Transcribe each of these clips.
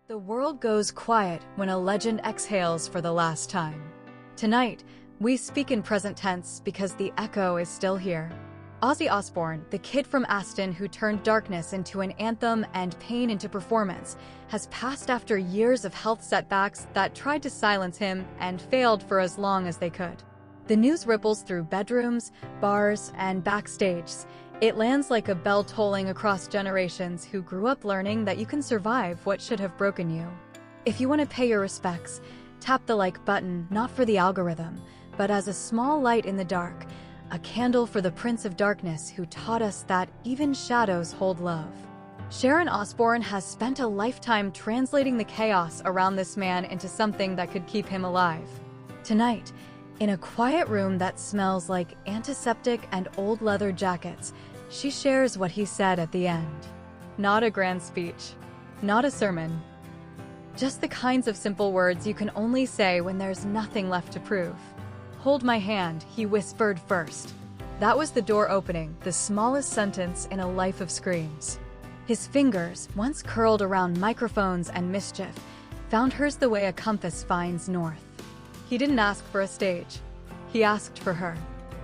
The world goes quiet when a legend exhales for the last time. Tonight, we speak in present tense because the echo is still here. Ozzy Osbourne, the kid from Aston who turned darkness into an anthem and pain into performance, has passed after years of health setbacks that tried to silence him and failed for as long as they could. The news ripples through bedrooms, bars, and backstage. It lands like a bell tolling across generations who grew up learning that you can survive what should have broken you. If you want to pay your respects, tap the like button, not for the algorithm, but as a small light in the dark, a candle for the Prince of Darkness who taught us that even shadows hold love. Sharon Osbourne has spent a lifetime translating the chaos around this man into something that could keep him alive. Tonight, in a quiet room that smells like antiseptic and old leather jackets, she shares what he said at the end. Not a grand speech, not a sermon. Just the kinds of simple words you can only say when there's nothing left to prove. "Hold my hand," he whispered first. That was the door opening, the smallest sentence in a life of screams. His fingers, once curled around microphones and mischief, found hers the way a compass finds north. He didn't ask for a stage. He asked for her.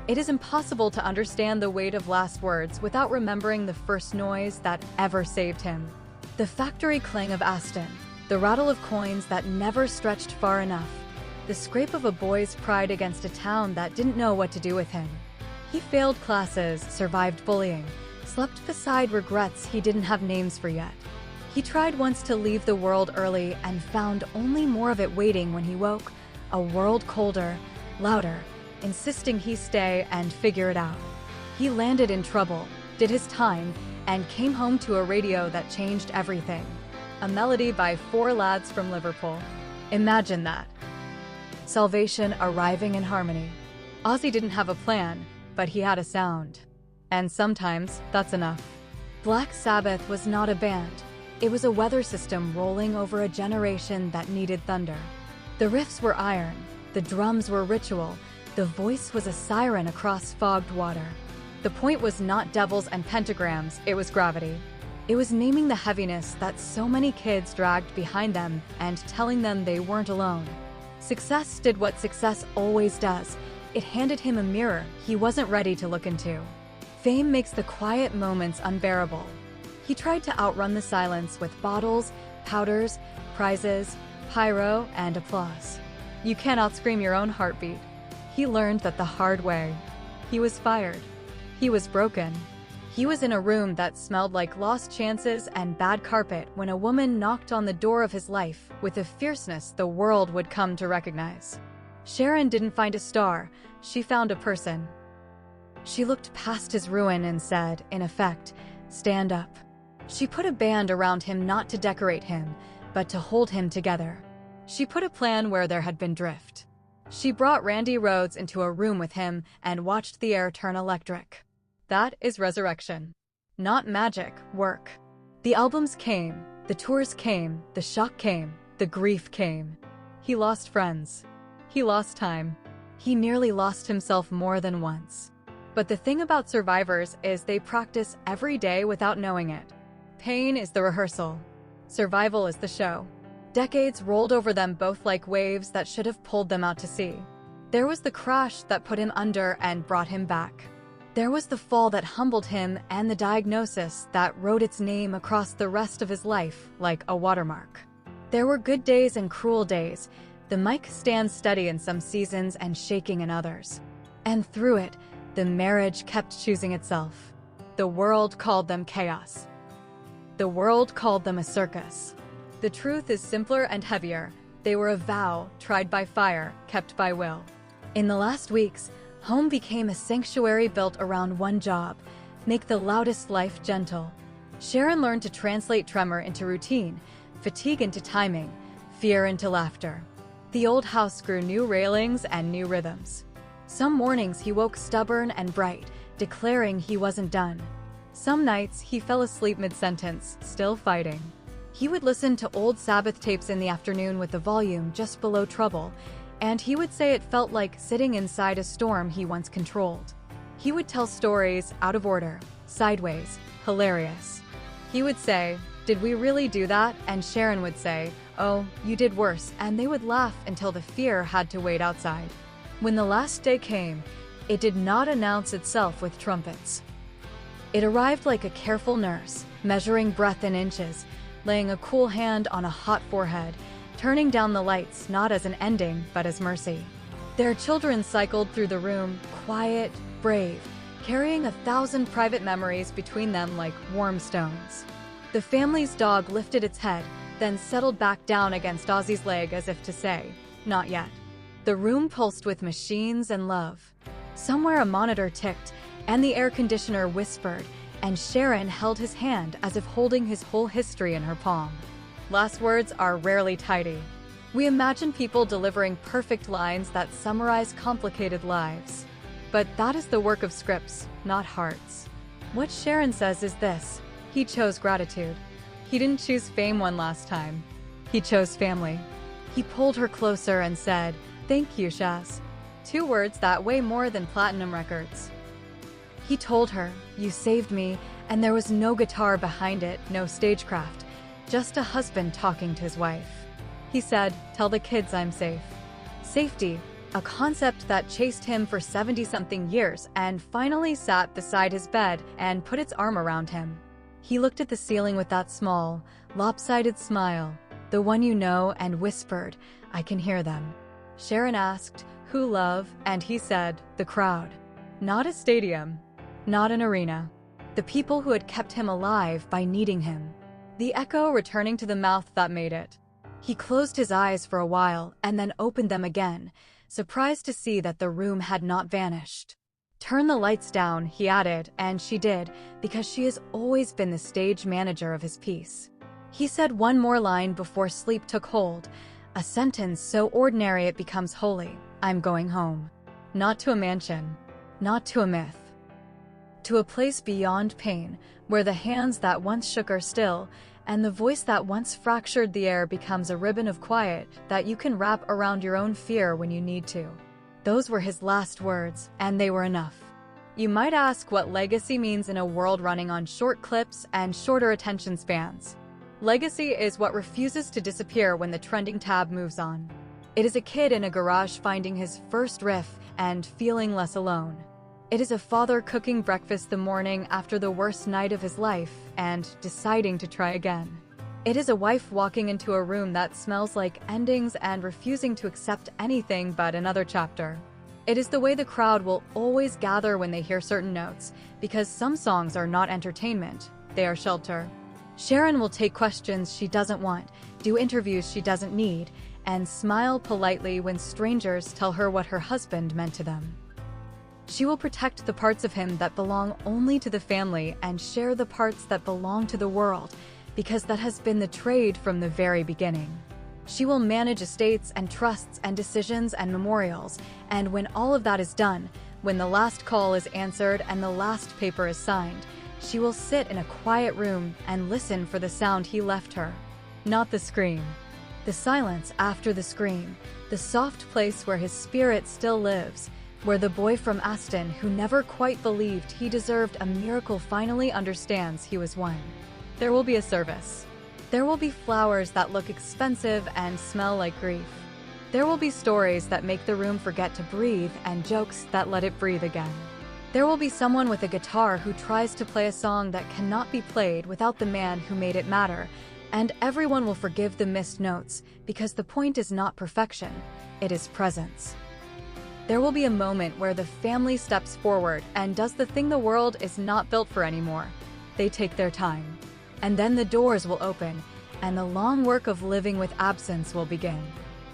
It is impossible to understand the weight of last words without remembering the first noise that ever saved him. The factory clang of Aston, the rattle of coins that never stretched far enough, the scrape of a boy's pride against a town that didn't know what to do with him. He failed classes, survived bullying, slept beside regrets he didn't have names for yet. He tried once to leave the world early and found only more of it waiting when he woke, a world colder, louder, insisting he stay and figure it out. He landed in trouble, did his time, and came home to a radio that changed everything. A melody by four lads from Liverpool. Imagine that. Salvation arriving in harmony. Ozzy didn't have a plan, but he had a sound. And sometimes, that's enough. Black Sabbath was not a band. It was a weather system rolling over a generation that needed thunder. The riffs were iron, the drums were ritual, the voice was a siren across fogged water. The point was not devils and pentagrams, it was gravity. It was naming the heaviness that so many kids dragged behind them and telling them they weren't alone. Success did what success always does. It handed him a mirror he wasn't ready to look into. Fame makes the quiet moments unbearable. He tried to outrun the silence with bottles, powders, prizes, pyro, and applause. You cannot scream your own heartbeat. He learned that the hard way. He was fired. He was broken. He was in a room that smelled like lost chances and bad carpet when a woman knocked on the door of his life with a fierceness the world would come to recognize. Sharon didn't find a star, she found a person. She looked past his ruin and said, in effect, "Stand up." She put a band around him not to decorate him, but to hold him together. She put a plan where there had been drift. She brought Randy Rhoads into a room with him and watched the air turn electric. That is resurrection. Not magic, work. The albums came, the tours came, the shock came, the grief came. He lost friends. He lost time. He nearly lost himself more than once. But the thing about survivors is they practice every day without knowing it. Pain is the rehearsal. Survival is the show. Decades rolled over them both like waves that should have pulled them out to sea. There was the crash that put him under and brought him back. There was the fall that humbled him and the diagnosis that wrote its name across the rest of his life like a watermark. There were good days and cruel days. The mic stands steady in some seasons and shaking in others. And through it, the marriage kept choosing itself. The world called them chaos. The world called them a circus. The truth is simpler and heavier. They were a vow, tried by fire, kept by will. In the last weeks, home became a sanctuary built around one job: make the loudest life gentle. Sharon learned to translate tremor into routine, fatigue into timing, fear into laughter. The old house grew new railings and new rhythms. Some mornings he woke stubborn and bright, declaring he wasn't done. Some nights he fell asleep mid-sentence, still fighting. He would listen to old Sabbath tapes in the afternoon with the volume just below trouble, and he would say it felt like sitting inside a storm he once controlled. He would tell stories out of order, sideways, hilarious. He would say, "Did we really do that?" And Sharon would say, "Oh, you did worse," and they would laugh until the fear had to wait outside. When the last day came, it did not announce itself with trumpets. It arrived like a careful nurse, measuring breath in inches, laying a cool hand on a hot forehead, turning down the lights not as an ending, but as mercy. Their children cycled through the room, quiet, brave, carrying 1,000 private memories between them like warm stones. The family's dog lifted its head, then settled back down against Ozzy's leg as if to say, "Not yet." The room pulsed with machines and love. Somewhere a monitor ticked, and the air conditioner whispered, and Sharon held his hand as if holding his whole history in her palm. Last words are rarely tidy. We imagine people delivering perfect lines that summarize complicated lives. But that is the work of scripts, not hearts. What Sharon says is this: he chose gratitude. He didn't choose fame one last time. He chose family. He pulled her closer and said, "Thank you, Shaz." 2 words that weigh more than platinum records. He told her, "You saved me," and there was no guitar behind it, no stagecraft, just a husband talking to his wife. He said, "Tell the kids I'm safe." Safety, a concept that chased him for 70-something years and finally sat beside his bed and put its arm around him. He looked at the ceiling with that small, lopsided smile, the one you know, and whispered, "I can hear them." Sharon asked, "Who love?" And he said, "The crowd." Not a stadium, not an arena. The people who had kept him alive by needing him. The echo returning to the mouth that made it. He closed his eyes for a while and then opened them again, surprised to see that the room had not vanished. "Turn the lights down," he added, and she did, because she has always been the stage manager of his piece. He said one more line before sleep took hold, a sentence so ordinary it becomes holy. "I'm going home." Not to a mansion, not to a myth. To a place beyond pain, where the hands that once shook are still, and the voice that once fractured the air becomes a ribbon of quiet that you can wrap around your own fear when you need to. Those were his last words, and they were enough. You might ask what legacy means in a world running on short clips and shorter attention spans. Legacy is what refuses to disappear when the trending tab moves on. It is a kid in a garage finding his first riff and feeling less alone. It is a father cooking breakfast the morning after the worst night of his life and deciding to try again. It is a wife walking into a room that smells like endings and refusing to accept anything but another chapter. It is the way the crowd will always gather when they hear certain notes, because some songs are not entertainment, they are shelter. Sharon will take questions she doesn't want, do interviews she doesn't need, and smile politely when strangers tell her what her husband meant to them. She will protect the parts of him that belong only to the family and share the parts that belong to the world, because that has been the trade from the very beginning. She will manage estates and trusts and decisions and memorials, and when all of that is done, when the last call is answered and the last paper is signed, she will sit in a quiet room and listen for the sound he left her. Not the scream. The silence after the scream, the soft place where his spirit still lives, where the boy from Aston who never quite believed he deserved a miracle finally understands he was one. There will be a service. There will be flowers that look expensive and smell like grief. There will be stories that make the room forget to breathe and jokes that let it breathe again. There will be someone with a guitar who tries to play a song that cannot be played without the man who made it matter, and everyone will forgive the missed notes because the point is not perfection, it is presence. There will be a moment where the family steps forward and does the thing the world is not built for anymore. They take their time. And then the doors will open, and the long work of living with absence will begin.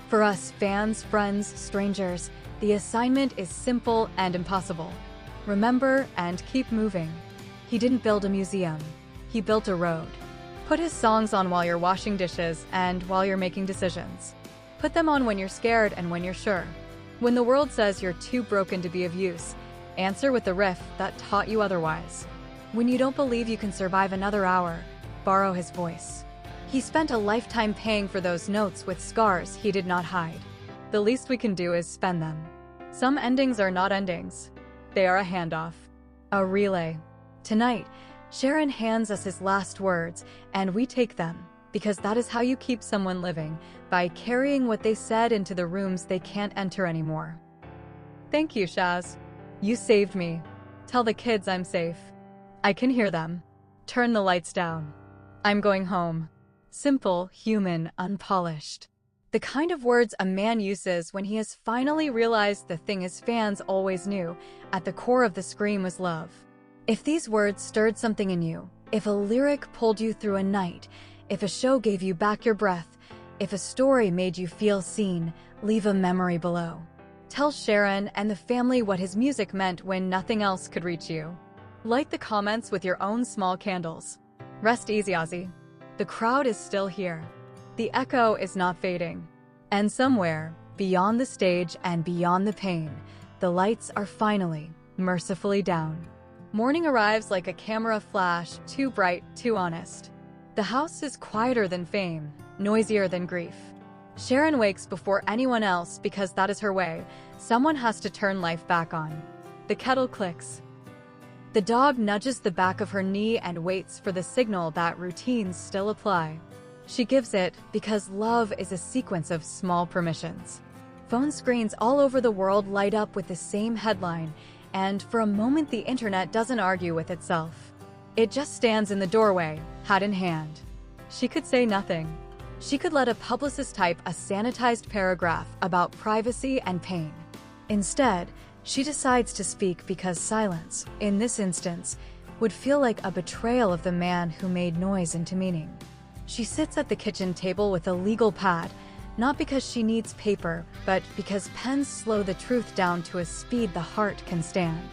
For us, fans, friends, strangers, the assignment is simple and impossible. Remember and keep moving. He didn't build a museum. He built a road. Put his songs on while you're washing dishes and while you're making decisions. Put them on when you're scared and when you're sure. When the world says you're too broken to be of use, answer with the riff that taught you otherwise. When you don't believe you can survive another hour, borrow his voice. He spent a lifetime paying for those notes with scars he did not hide. The least we can do is spend them. Some endings are not endings. They are a handoff. A relay. Tonight, Sharon hands us his last words, and we take them, because that is how you keep someone living, by carrying what they said into the rooms they can't enter anymore. Thank you, Shaz. You saved me. Tell the kids I'm safe. I can hear them. Turn the lights down. I'm going home. Simple, human, unpolished. The kind of words a man uses when he has finally realized the thing his fans always knew. At the core of the scream was love. If these words stirred something in you, if a lyric pulled you through a night, if a show gave you back your breath, if a story made you feel seen, leave a memory below. Tell Sharon and the family what his music meant when nothing else could reach you. Light the comments with your own small candles. Rest easy, Ozzy. The crowd is still here. The echo is not fading. And somewhere, beyond the stage and beyond the pain, the lights are finally, mercifully down. Morning arrives like a camera flash, too bright, too honest. The house is quieter than fame, noisier than grief. Sharon wakes before anyone else because that is her way. Someone has to turn life back on. The kettle clicks. The dog nudges the back of her knee and waits for the signal that routines still apply. She gives it because love is a sequence of small permissions. Phone screens all over the world light up with the same headline, and for a moment the internet doesn't argue with itself. It just stands in the doorway, hat in hand. She could say nothing. She could let a publicist type a sanitized paragraph about privacy and pain. Instead, she decides to speak because silence, in this instance, would feel like a betrayal of the man who made noise into meaning. She sits at the kitchen table with a legal pad, not because she needs paper, but because pens slow the truth down to a speed the heart can stand.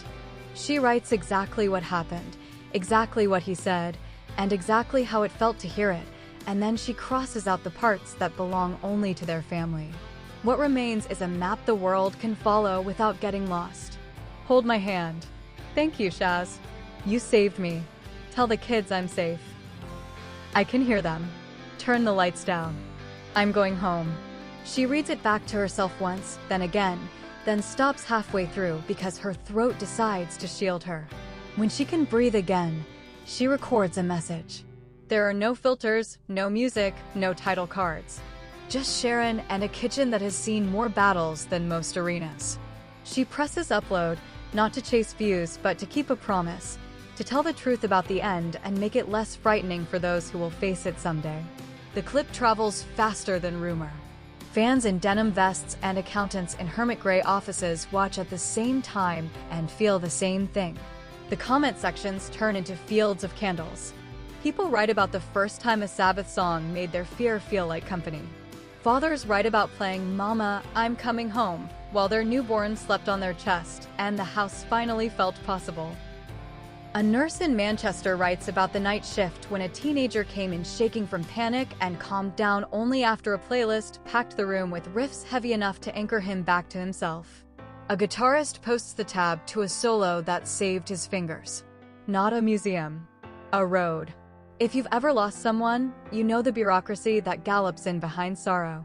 She writes exactly what happened, exactly what he said, and exactly how it felt to hear it, and then she crosses out the parts that belong only to their family. What remains is a map the world can follow without getting lost. Hold my hand. Thank you, Shaz. You saved me. Tell the kids I'm safe. I can hear them. Turn the lights down. I'm going home. She reads it back to herself once, then again, then stops halfway through because her throat decides to shield her. When she can breathe again, she records a message. There are no filters, no music, no title cards. Just Sharon and a kitchen that has seen more battles than most arenas. She presses upload, not to chase views, but to keep a promise, to tell the truth about the end and make it less frightening for those who will face it someday. The clip travels faster than rumor. Fans in denim vests and accountants in hermit gray offices watch at the same time and feel the same thing. The comment sections turn into fields of candles. People write about the first time a Sabbath song made their fear feel like company. Fathers write about playing Mama, I'm Coming Home, while their newborn slept on their chest, and the house finally felt possible. A nurse in Manchester writes about the night shift when a teenager came in shaking from panic and calmed down only after a playlist packed the room with riffs heavy enough to anchor him back to himself. A guitarist posts the tab to a solo that saved his fingers. Not a museum. A road. If you've ever lost someone, you know the bureaucracy that gallops in behind sorrow.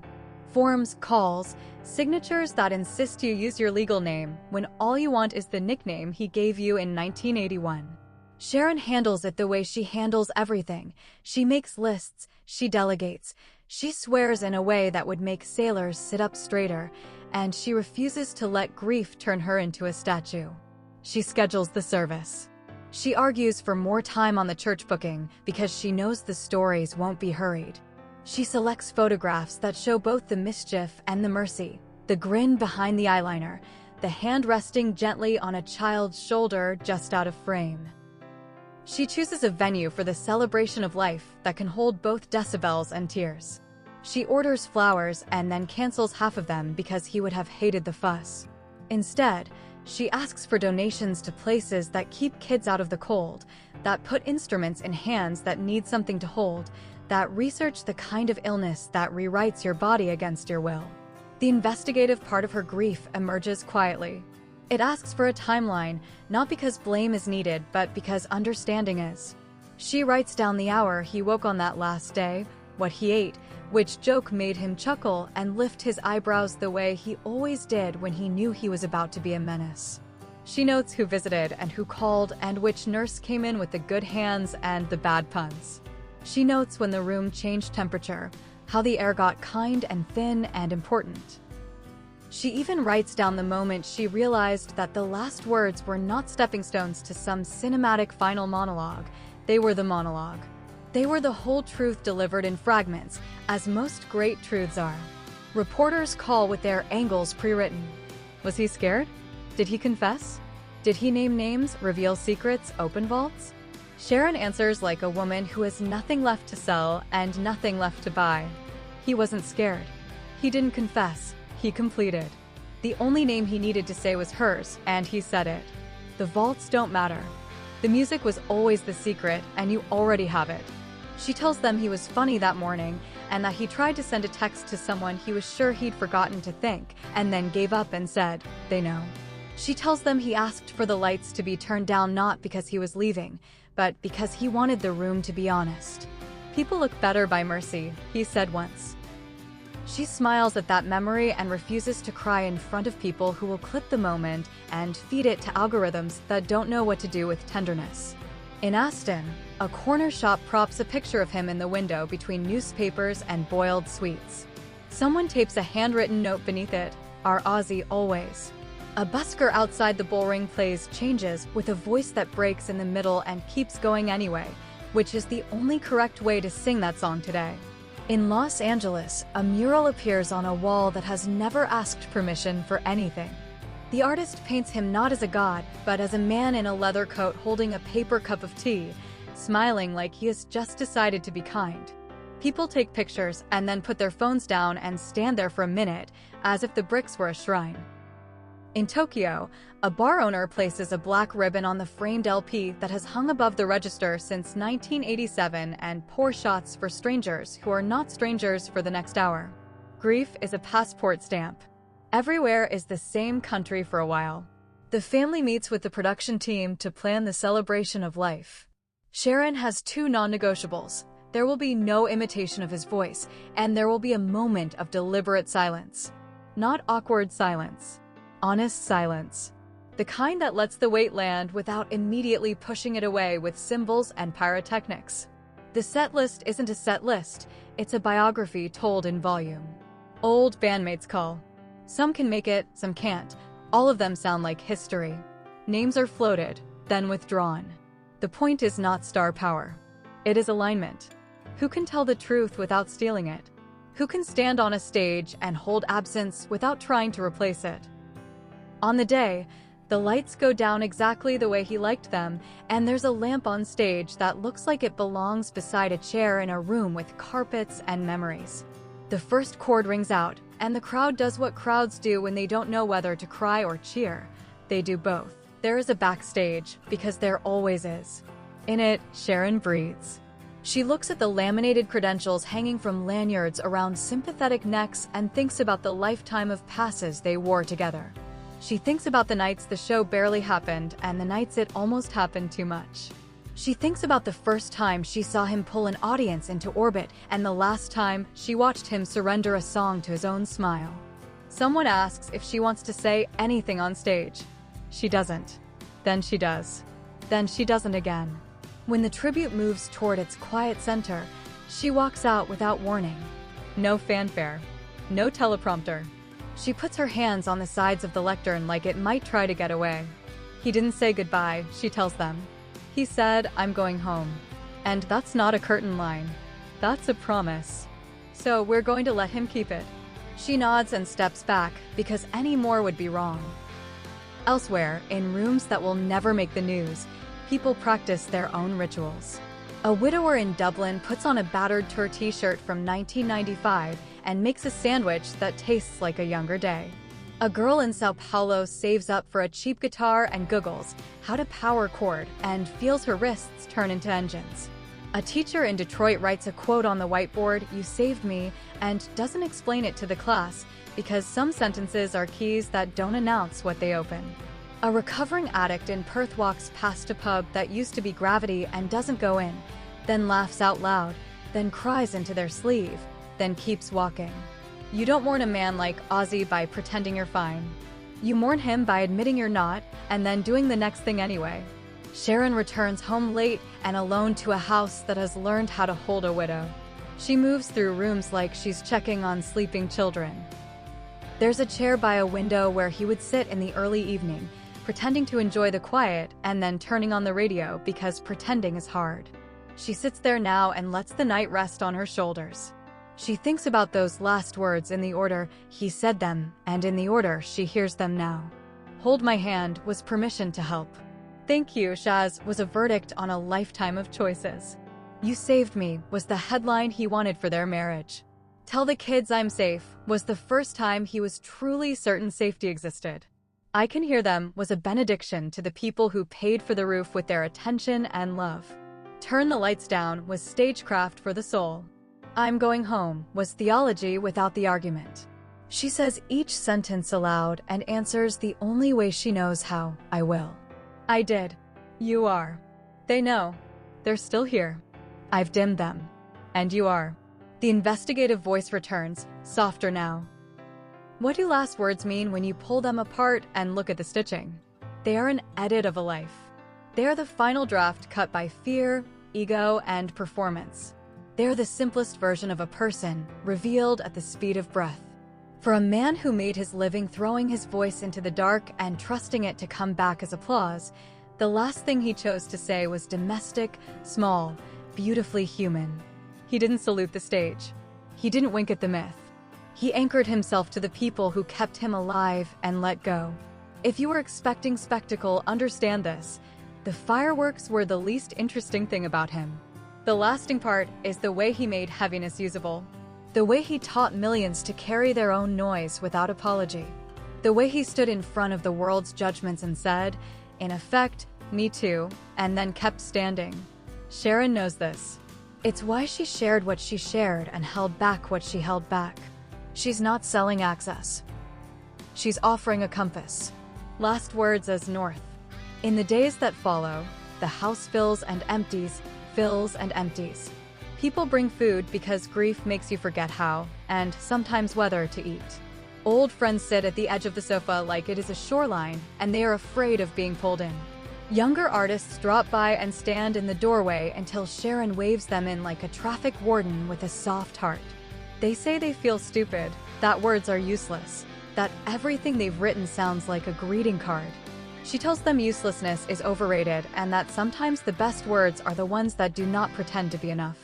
Forms, calls, signatures that insist you use your legal name when all you want is the nickname he gave you in 1981. Sharon handles it the way she handles everything. She makes lists, she delegates, she swears in a way that would make sailors sit up straighter, and she refuses to let grief turn her into a statue. She schedules the service. She argues for more time on the church booking because she knows the stories won't be hurried. She selects photographs that show both the mischief and the mercy, the grin behind the eyeliner, the hand resting gently on a child's shoulder just out of frame. She chooses a venue for the celebration of life that can hold both decibels and tears. She orders flowers and then cancels half of them because he would have hated the fuss. Instead, she asks for donations to places that keep kids out of the cold, that put instruments in hands that need something to hold, that research the kind of illness that rewrites your body against your will. The investigative part of her grief emerges quietly. It asks for a timeline, not because blame is needed, but because understanding is. She writes down the hour he woke on that last day, what he ate, which joke made him chuckle and lift his eyebrows the way he always did when he knew he was about to be a menace. She notes who visited and who called and which nurse came in with the good hands and the bad puns. She notes when the room changed temperature, how the air got kind and thin and important. She even writes down the moment she realized that the last words were not stepping stones to some cinematic final monologue. They were the monologue. They were the whole truth delivered in fragments, as most great truths are. Reporters call with their angles pre-written. Was he scared? Did he confess? Did he name names, reveal secrets, open vaults? Sharon answers like a woman who has nothing left to sell and nothing left to buy. He wasn't scared. He didn't confess. He completed. The only name he needed to say was hers, and he said it. The vaults don't matter. The music was always the secret, and you already have it. She tells them he was funny that morning, and that he tried to send a text to someone he was sure he'd forgotten to thank, and then gave up and said, "They know." She tells them he asked for the lights to be turned down not because he was leaving, but because he wanted the room to be honest. "People look better by mercy," he said once. She smiles at that memory and refuses to cry in front of people who will clip the moment and feed it to algorithms that don't know what to do with tenderness. In Aston, a corner shop props a picture of him in the window between newspapers and boiled sweets. Someone tapes a handwritten note beneath it, "Our Ozzy always." A busker outside the bullring plays Changes with a voice that breaks in the middle and keeps going anyway, which is the only correct way to sing that song today. In Los Angeles, a mural appears on a wall that has never asked permission for anything. The artist paints him not as a god, but as a man in a leather coat holding a paper cup of tea, smiling like he has just decided to be kind. People take pictures and then put their phones down and stand there for a minute, as if the bricks were a shrine. In Tokyo, a bar owner places a black ribbon on the framed LP that has hung above the register since 1987 and pours shots for strangers who are not strangers for the next hour. Grief is a passport stamp. Everywhere is the same country for a while. The family meets with the production team to plan the celebration of life. Sharon has two non-negotiables. There will be no imitation of his voice, and there will be a moment of deliberate silence. Not awkward silence. Honest silence. The kind that lets the weight land without immediately pushing it away with cymbals and pyrotechnics. The set list isn't a set list, it's a biography told in volume. Old bandmates call. Some can make it, some can't. All of them sound like history. Names are floated, then withdrawn. The point is not star power. It is alignment. Who can tell the truth without stealing it? Who can stand on a stage and hold absence without trying to replace it? On the day, the lights go down exactly the way he liked them, and there's a lamp on stage that looks like it belongs beside a chair in a room with carpets and memories. The first chord rings out, and the crowd does what crowds do when they don't know whether to cry or cheer. They do both. There is a backstage, because there always is. In it, Sharon breathes. She looks at the laminated credentials hanging from lanyards around sympathetic necks and thinks about the lifetime of passes they wore together. She thinks about the nights the show barely happened and the nights it almost happened too much. She thinks about the first time she saw him pull an audience into orbit and the last time she watched him surrender a song to his own smile. Someone asks if she wants to say anything on stage. She doesn't. Then she does. Then she doesn't again. When the tribute moves toward its quiet center, she walks out without warning. No fanfare. No teleprompter. She puts her hands on the sides of the lectern like it might try to get away. He didn't say goodbye, she tells them. He said, "I'm going home." And that's not a curtain line. That's a promise. So we're going to let him keep it. She nods and steps back, because any more would be wrong. Elsewhere, in rooms that will never make the news, people practice their own rituals. A widower in Dublin puts on a battered tour t-shirt from 1995 and makes a sandwich that tastes like a younger day. A girl in Sao Paulo saves up for a cheap guitar and Googles how to power chord and feels her wrists turn into engines. A teacher in Detroit writes a quote on the whiteboard, "You saved me," and doesn't explain it to the class because some sentences are keys that don't announce what they open. A recovering addict in Perth walks past a pub that used to be Gravity and doesn't go in, then laughs out loud, then cries into their sleeve, then keeps walking. You don't mourn a man like Ozzy by pretending you're fine. You mourn him by admitting you're not, and then doing the next thing anyway. Sharon returns home late and alone to a house that has learned how to hold a widow. She moves through rooms like she's checking on sleeping children. There's a chair by a window where he would sit in the early evening, pretending to enjoy the quiet and then turning on the radio because pretending is hard. She sits there now and lets the night rest on her shoulders. She thinks about those last words in the order he said them, and in the order she hears them now. Hold my hand was permission to help. Thank you, Shaz was a verdict on a lifetime of choices. You saved me was the headline he wanted for their marriage. Tell the kids I'm safe was the first time he was truly certain safety existed. I can hear them was a benediction to the people who paid for the roof with their attention and love. Turn the lights down was stagecraft for the soul. I'm going home was theology without the argument. She says each sentence aloud and answers the only way she knows how, I will. I did. You are. They know. They're still here. I've dimmed them. And you are. The investigative voice returns, softer now. What do last words mean when you pull them apart and look at the stitching? They are an edit of a life. They are the final draft cut by fear, ego, and performance. They are the simplest version of a person, revealed at the speed of breath. For a man who made his living throwing his voice into the dark and trusting it to come back as applause, the last thing he chose to say was domestic, small, beautifully human. He didn't salute the stage. He didn't wink at the myth. He anchored himself to the people who kept him alive and let go. If you were expecting spectacle, understand this. The fireworks were the least interesting thing about him. The lasting part is the way he made heaviness usable. The way he taught millions to carry their own noise without apology. The way he stood in front of the world's judgments and said, in effect, me too, and then kept standing. Sharon knows this. It's why she shared what she shared and held back what she held back. She's not selling access. She's offering a compass. Last words as north. In the days that follow, the house fills and empties, fills and empties. People bring food because grief makes you forget how, and sometimes whether, to eat. Old friends sit at the edge of the sofa like it is a shoreline, and they are afraid of being pulled in. Younger artists drop by and stand in the doorway until Sharon waves them in like a traffic warden with a soft heart. They say they feel stupid, that words are useless, that everything they've written sounds like a greeting card. She tells them uselessness is overrated and that sometimes the best words are the ones that do not pretend to be enough.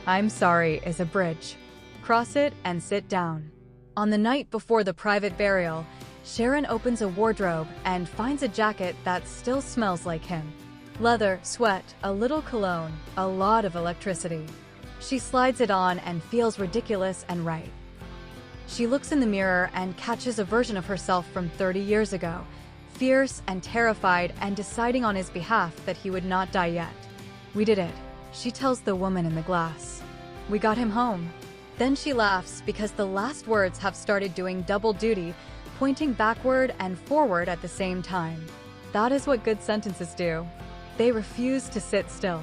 I'm sorry is a bridge. Cross it and sit down. On the night before the private burial, Sharon opens a wardrobe and finds a jacket that still smells like him. Leather, sweat, a little cologne, a lot of electricity. She slides it on and feels ridiculous and right. She looks in the mirror and catches a version of herself from 30 years ago, fierce and terrified and deciding on his behalf that he would not die yet. We did it, she tells the woman in the glass. We got him home. Then she laughs because the last words have started doing double duty, pointing backward and forward at the same time. That is what good sentences do. They refuse to sit still.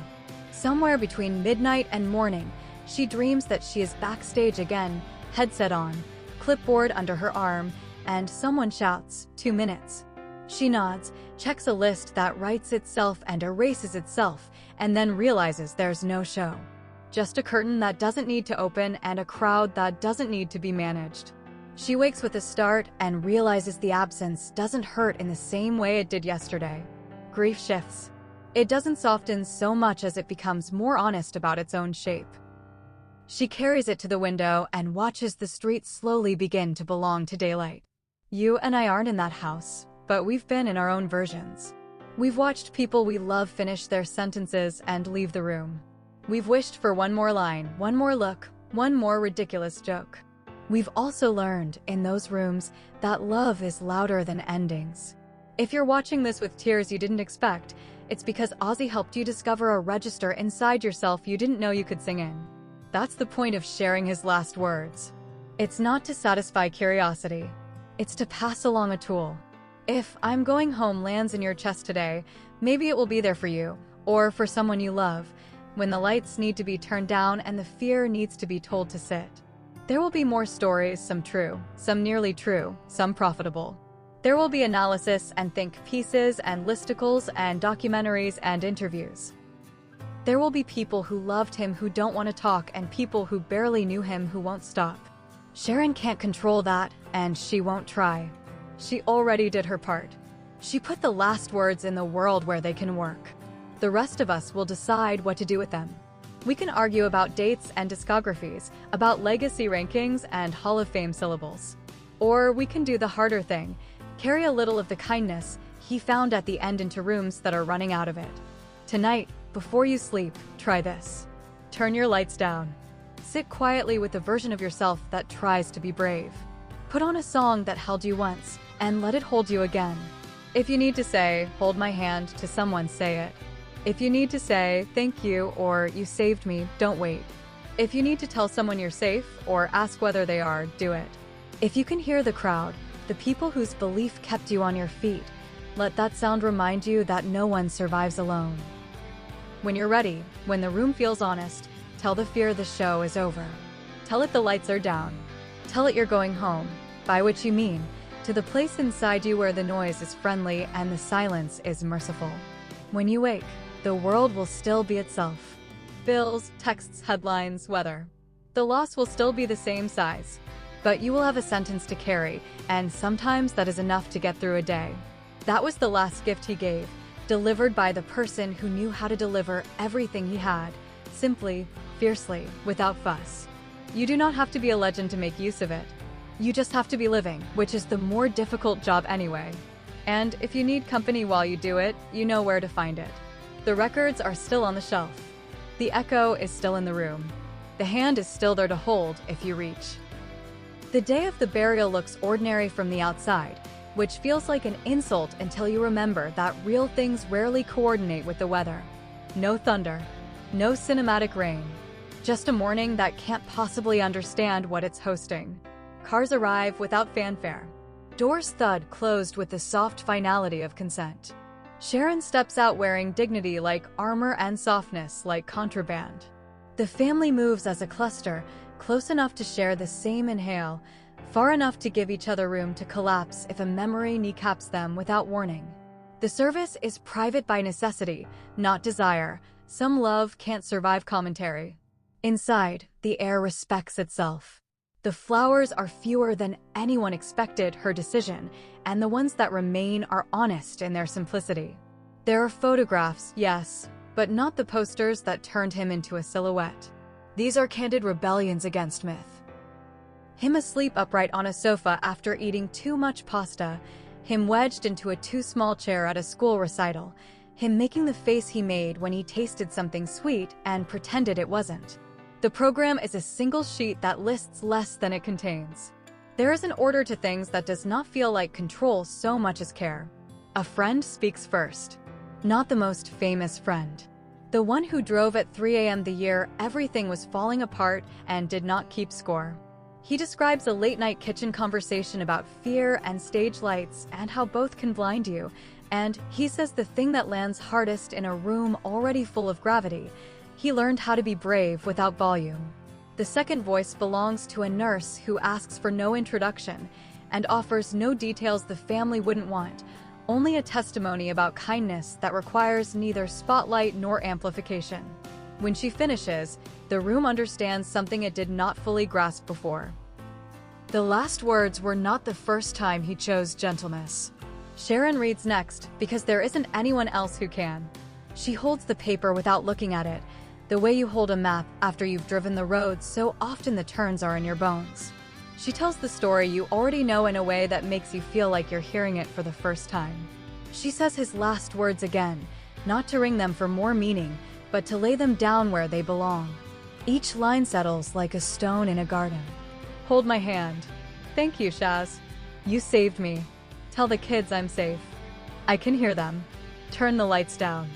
Somewhere between midnight and morning, she dreams that she is backstage again, headset on, clipboard under her arm, and someone shouts, 2 minutes. She nods, checks a list that writes itself and erases itself, and then realizes there's no show. Just a curtain that doesn't need to open and a crowd that doesn't need to be managed. She wakes with a start and realizes the absence doesn't hurt in the same way it did yesterday. Grief shifts. It doesn't soften so much as it becomes more honest about its own shape. She carries it to the window and watches the street slowly begin to belong to daylight. You and I aren't in that house, but we've been in our own versions. We've watched people we love finish their sentences and leave the room. We've wished for one more line, one more look, one more ridiculous joke. We've also learned, in those rooms, that love is louder than endings. If you're watching this with tears you didn't expect, it's because Ozzy helped you discover a register inside yourself you didn't know you could sing in. That's the point of sharing his last words. It's not to satisfy curiosity. It's to pass along a tool. If I'm going home lands in your chest today, maybe it will be there for you, or for someone you love, when the lights need to be turned down and the fear needs to be told to sit. There will be more stories, some true, some nearly true, some profitable. There will be analysis and think pieces and listicles and documentaries and interviews. There will be people who loved him who don't want to talk and people who barely knew him who won't stop. Sharon can't control that, and she won't try. She already did her part. She put the last words in the world where they can work. The rest of us will decide what to do with them. We can argue about dates and discographies, about legacy rankings and Hall of Fame syllables. Or we can do the harder thing, carry a little of the kindness he found at the end into rooms that are running out of it. Tonight, before you sleep, try this. Turn your lights down. Sit quietly with the version of yourself that tries to be brave. Put on a song that held you once, and let it hold you again. If you need to say, "Hold my hand," to someone, say it. If you need to say, "Thank you," or "You saved me," don't wait. If you need to tell someone you're safe, or ask whether they are, do it. If you can hear the crowd, the people whose belief kept you on your feet, let that sound remind you that no one survives alone. When you're ready, when the room feels honest, tell the fear the show is over. Tell it the lights are down. Tell it you're going home, by which you mean, to the place inside you where the noise is friendly and the silence is merciful. When you wake, the world will still be itself. Bills, texts, headlines, weather. The loss will still be the same size. But you will have a sentence to carry, and sometimes that is enough to get through a day. That was the last gift he gave, delivered by the person who knew how to deliver everything he had, simply, fiercely, without fuss. You do not have to be a legend to make use of it. You just have to be living, which is the more difficult job anyway. And if you need company while you do it, you know where to find it. The records are still on the shelf. The echo is still in the room. The hand is still there to hold if you reach. The day of the burial looks ordinary from the outside, which feels like an insult until you remember that real things rarely coordinate with the weather. No thunder, no cinematic rain, just a morning that can't possibly understand what it's hosting. Cars arrive without fanfare. Doors thud closed with the soft finality of consent. Sharon steps out wearing dignity like armor and softness like contraband. The family moves as a cluster, close enough to share the same inhale, far enough to give each other room to collapse if a memory kneecaps them without warning. The service is private by necessity, not desire. Some love can't survive commentary. Inside, the air respects itself. The flowers are fewer than anyone expected her decision, and the ones that remain are honest in their simplicity. There are photographs, yes, but not the posters that turned him into a silhouette. These are candid rebellions against myth. Him asleep upright on a sofa after eating too much pasta, him wedged into a too small chair at a school recital, him making the face he made when he tasted something sweet and pretended it wasn't. The program is a single sheet that lists less than it contains. There is an order to things that does not feel like control so much as care. A friend speaks first. Not the most famous friend. The one who drove at 3 a.m. the year everything was falling apart and did not keep score. He describes a late-night kitchen conversation about fear and stage lights and how both can blind you, and he says the thing that lands hardest in a room already full of gravity. He learned how to be brave without volume. The second voice belongs to a nurse who asks for no introduction and offers no details the family wouldn't want, only a testimony about kindness that requires neither spotlight nor amplification. When she finishes, the room understands something it did not fully grasp before. The last words were not the first time he chose gentleness. Sharon reads next because there isn't anyone else who can. She holds the paper without looking at it, the way you hold a map after you've driven the road so often the turns are in your bones. She tells the story you already know in a way that makes you feel like you're hearing it for the first time. She says his last words again, not to ring them for more meaning, but to lay them down where they belong. Each line settles like a stone in a garden. Hold my hand. Thank you, Shaz. You saved me. Tell the kids I'm safe. I can hear them. Turn the lights down.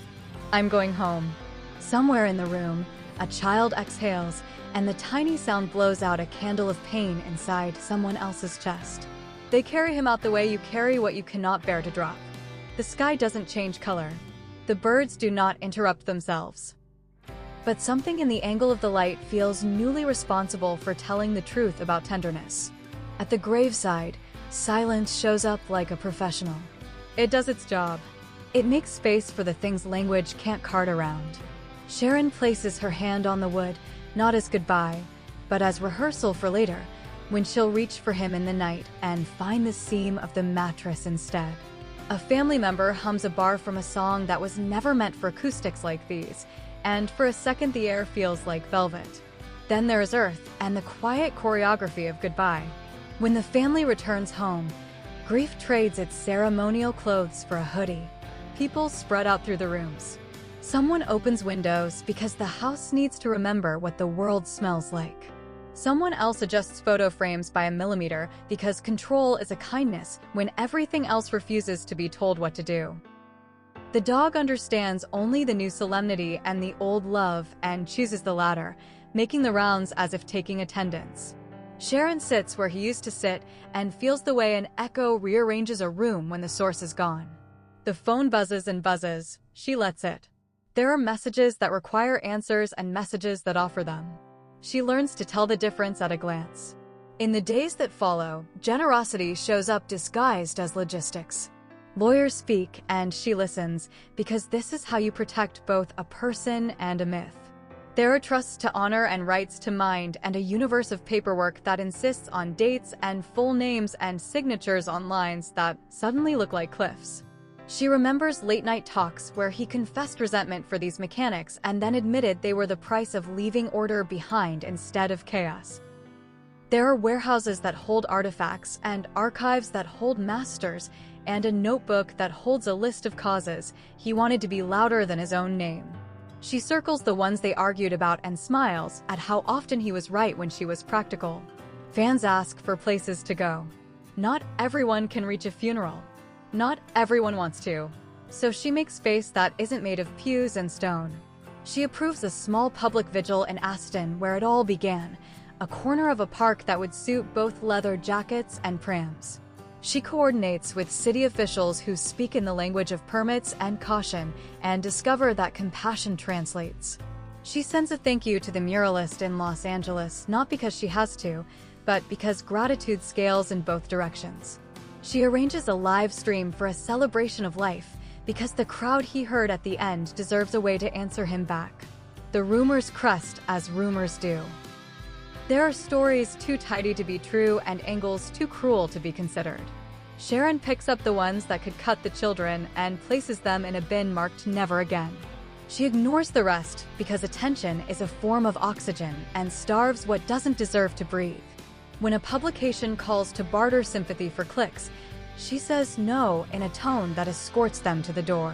I'm going home. Somewhere in the room, a child exhales, and the tiny sound blows out a candle of pain inside someone else's chest. They carry him out the way you carry what you cannot bear to drop. The sky doesn't change color. The birds do not interrupt themselves. But something in the angle of the light feels newly responsible for telling the truth about tenderness. At the graveside, Silence shows up like a professional. It does its job. It makes space for the things language can't cart around. Sharon places her hand on the wood, not as goodbye, but as rehearsal for later, when she'll reach for him in the night and find the seam of the mattress instead. A family member hums a bar from a song that was never meant for acoustics like these, and for a second the air feels like velvet. Then there's Earth and the quiet choreography of goodbye. When the family returns home, grief trades its ceremonial clothes for a hoodie. People spread out through the rooms. Someone opens windows because the house needs to remember what the world smells like. Someone else adjusts photo frames by a millimeter because control is a kindness when everything else refuses to be told what to do. The dog understands only the new solemnity and the old love and chooses the latter, making the rounds as if taking attendance. Sharon sits where he used to sit and feels the way an echo rearranges a room when the source is gone. The phone buzzes and buzzes. She lets it. There are messages that require answers and messages that offer them. She learns to tell the difference at a glance. In the days that follow, generosity shows up disguised as logistics. Lawyers speak and she listens because this is how you protect both a person and a myth. There are trusts to honor and rights to mind and a universe of paperwork that insists on dates and full names and signatures on lines that suddenly look like cliffs. She remembers late-night talks where he confessed resentment for these mechanics and then admitted they were the price of leaving order behind instead of chaos. There are warehouses that hold artifacts and archives that hold masters and a notebook that holds a list of causes he wanted to be louder than his own name. She circles the ones they argued about and smiles at how often he was right when she was practical. Fans ask for places to go. Not everyone can reach a funeral. Not everyone wants to. So she makes space that isn't made of pews and stone. She approves a small public vigil in Aston where it all began, a corner of a park that would suit both leather jackets and prams. She coordinates with city officials who speak in the language of permits and caution and discover that compassion translates. She sends a thank you to the muralist in Los Angeles, not because she has to, but because gratitude scales in both directions. She arranges a live stream for a celebration of life because the crowd he heard at the end deserves a way to answer him back. The rumors crest as rumors do. There are stories too tidy to be true and angles too cruel to be considered. Sharon picks up the ones that could cut the children and places them in a bin marked never again. She ignores the rest because attention is a form of oxygen and starves what doesn't deserve to breathe. When a publication calls to barter sympathy for clicks, she says no in a tone that escorts them to the door.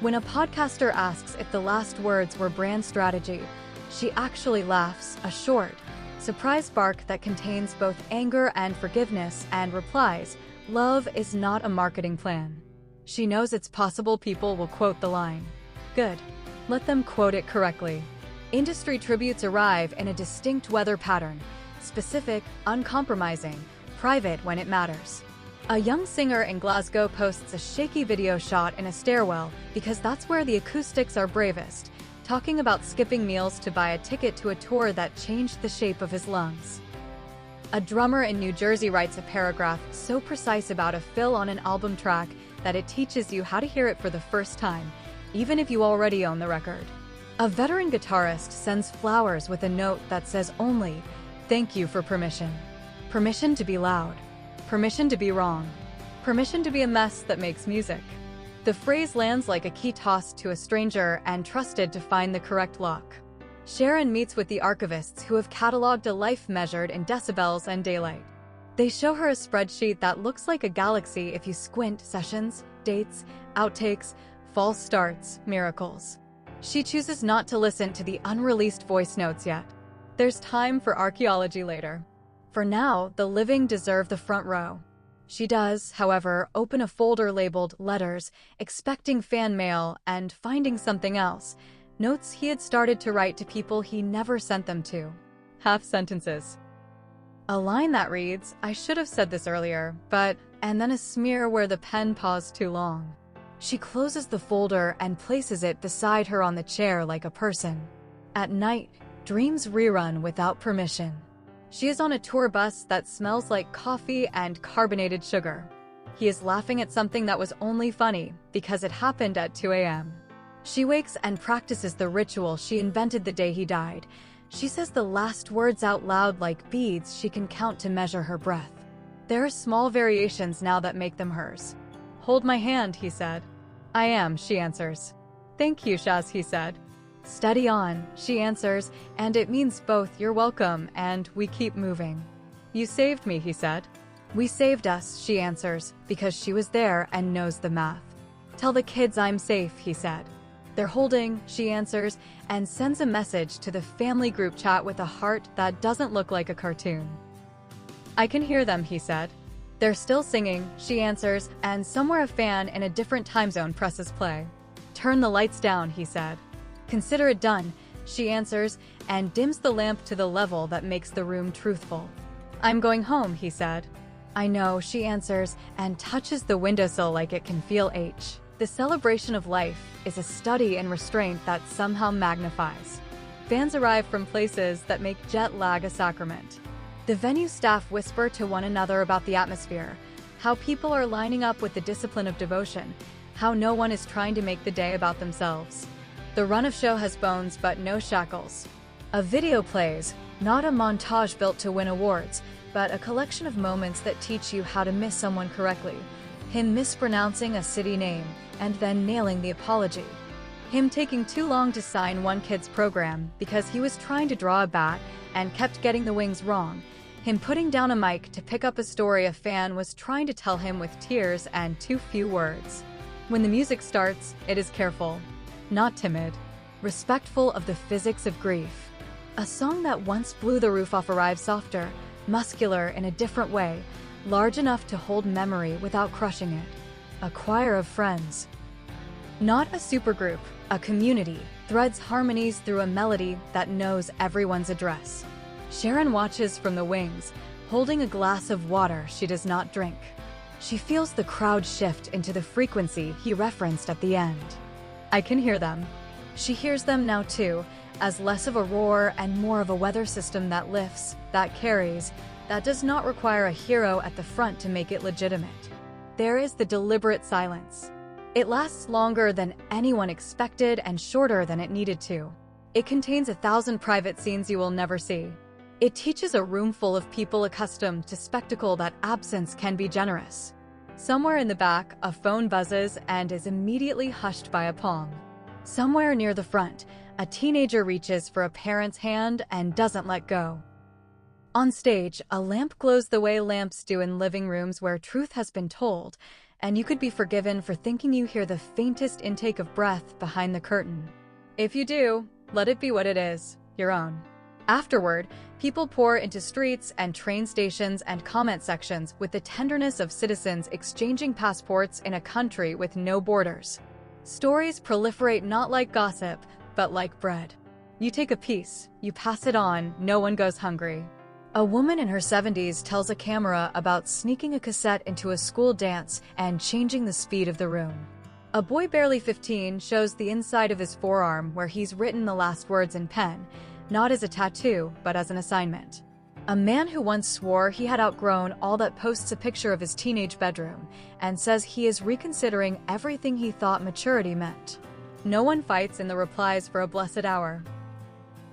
When a podcaster asks if the last words were brand strategy, she actually laughs, a short, surprise bark that contains both anger and forgiveness, and replies, "Love is not a marketing plan." She knows it's possible people will quote the line. Good. Let them quote it correctly. Industry tributes arrive in a distinct weather pattern. Specific, uncompromising, private when it matters. A young singer in Glasgow posts a shaky video shot in a stairwell because that's where the acoustics are bravest, talking about skipping meals to buy a ticket to a tour that changed the shape of his lungs. A drummer in New Jersey writes a paragraph so precise about a fill on an album track that it teaches you how to hear it for the first time, even if you already own the record. A veteran guitarist sends flowers with a note that says only, "Thank you for permission." Permission to be loud. Permission to be wrong. Permission to be a mess that makes music. The phrase lands like a key tossed to a stranger and trusted to find the correct lock. Sharon meets with the archivists who have cataloged a life measured in decibels and daylight. They show her a spreadsheet that looks like a galaxy if you squint: sessions, dates, outtakes, false starts, miracles. She chooses not to listen to the unreleased voice notes yet. There's time for archaeology later. For now, the living deserve the front row. She does, however, open a folder labeled Letters, expecting fan mail, and finding something else. Notes he had started to write to people he never sent them to. Half sentences. A line that reads, "I should have said this earlier, but," and then a smear where the pen paused too long. She closes the folder and places it beside her on the chair like a person. At night, dreams rerun without permission. She is on a tour bus that smells like coffee and carbonated sugar. He is laughing at something that was only funny because it happened at 2 a.m. She wakes and practices the ritual she invented the day he died. She says the last words out loud like beads she can count to measure her breath. There are small variations now that make them hers. "Hold my hand," he said. "I am," she answers. "Thank you, Shaz," he said. "Steady on," she answers, and it means both "you're welcome" and "we keep moving." "You saved me," he said. "We saved us," she answers, because she was there and knows the math. "Tell the kids I'm safe," he said. "They're holding," she answers, and sends a message to the family group chat with a heart that doesn't look like a cartoon. "I can hear them," he said. "They're still singing," she answers, and somewhere a fan in a different time zone presses play. "Turn the lights down," he said. "Consider it done," she answers, and dims the lamp to the level that makes the room truthful. "I'm going home," he said. "I know," she answers, and touches the windowsill like it can feel H. The celebration of life is a study in restraint that somehow magnifies. Fans arrive from places that make jet lag a sacrament. The venue staff whisper to one another about the atmosphere, how people are lining up with the discipline of devotion, how no one is trying to make the day about themselves. The run of show has bones but no shackles. A video plays, not a montage built to win awards, but a collection of moments that teach you how to miss someone correctly. Him mispronouncing a city name, and then nailing the apology. Him taking too long to sign one kid's program because he was trying to draw a bat and kept getting the wings wrong. Him putting down a mic to pick up a story a fan was trying to tell him with tears and too few words. When the music starts, it is careful, not timid, respectful of the physics of grief. A song that once blew the roof off arrives softer, muscular in a different way, large enough to hold memory without crushing it. A choir of friends. Not a supergroup, a community, threads harmonies through a melody that knows everyone's address. Sharon watches from the wings, holding a glass of water she does not drink. She feels the crowd shift into the frequency he referenced at the end. "I can hear them." She hears them now too, as less of a roar and more of a weather system that lifts, that carries, that does not require a hero at the front to make it legitimate. There is the deliberate silence. It lasts longer than anyone expected and shorter than it needed to. It contains 1,000 private scenes you will never see. It teaches a room full of people accustomed to spectacle that absence can be generous. Somewhere in the back, a phone buzzes and is immediately hushed by a palm. Somewhere near the front, a teenager reaches for a parent's hand and doesn't let go. On stage, a lamp glows the way lamps do in living rooms where truth has been told, and you could be forgiven for thinking you hear the faintest intake of breath behind the curtain. If you do, let it be what it is, your own. Afterward, people pour into streets and train stations and comment sections with the tenderness of citizens exchanging passports in a country with no borders. Stories proliferate not like gossip, but like bread. You take a piece, you pass it on, no one goes hungry. A woman in her 70s tells a camera about sneaking a cassette into a school dance and changing the speed of the room. A boy barely 15 shows the inside of his forearm where he's written the last words in pen, not as a tattoo, but as an assignment. A man who once swore he had outgrown all that posts a picture of his teenage bedroom and says he is reconsidering everything he thought maturity meant. No one fights in the replies for a blessed hour.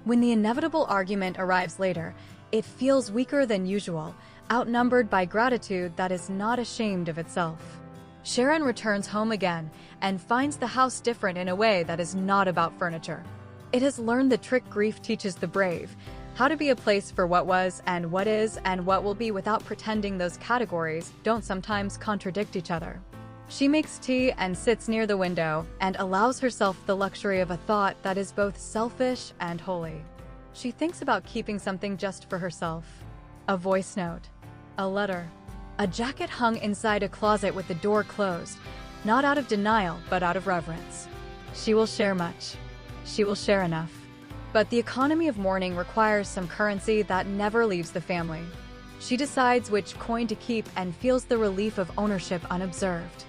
When the inevitable argument arrives later, it feels weaker than usual, outnumbered by gratitude that is not ashamed of itself. Sharon returns home again and finds the house different in a way that is not about furniture. It has learned the trick grief teaches the brave, how to be a place for what was and what will be without pretending those categories don't sometimes contradict each other. She makes tea and sits near the window and allows herself the luxury of a thought that is both selfish and holy. She thinks about keeping something just for herself. A voice note. A letter. A jacket hung inside a closet with the door closed, not out of denial, but out of reverence. She will share much. She will share enough. But the economy of mourning requires some currency that never leaves the family. She decides which coin to keep and feels the relief of ownership unobserved.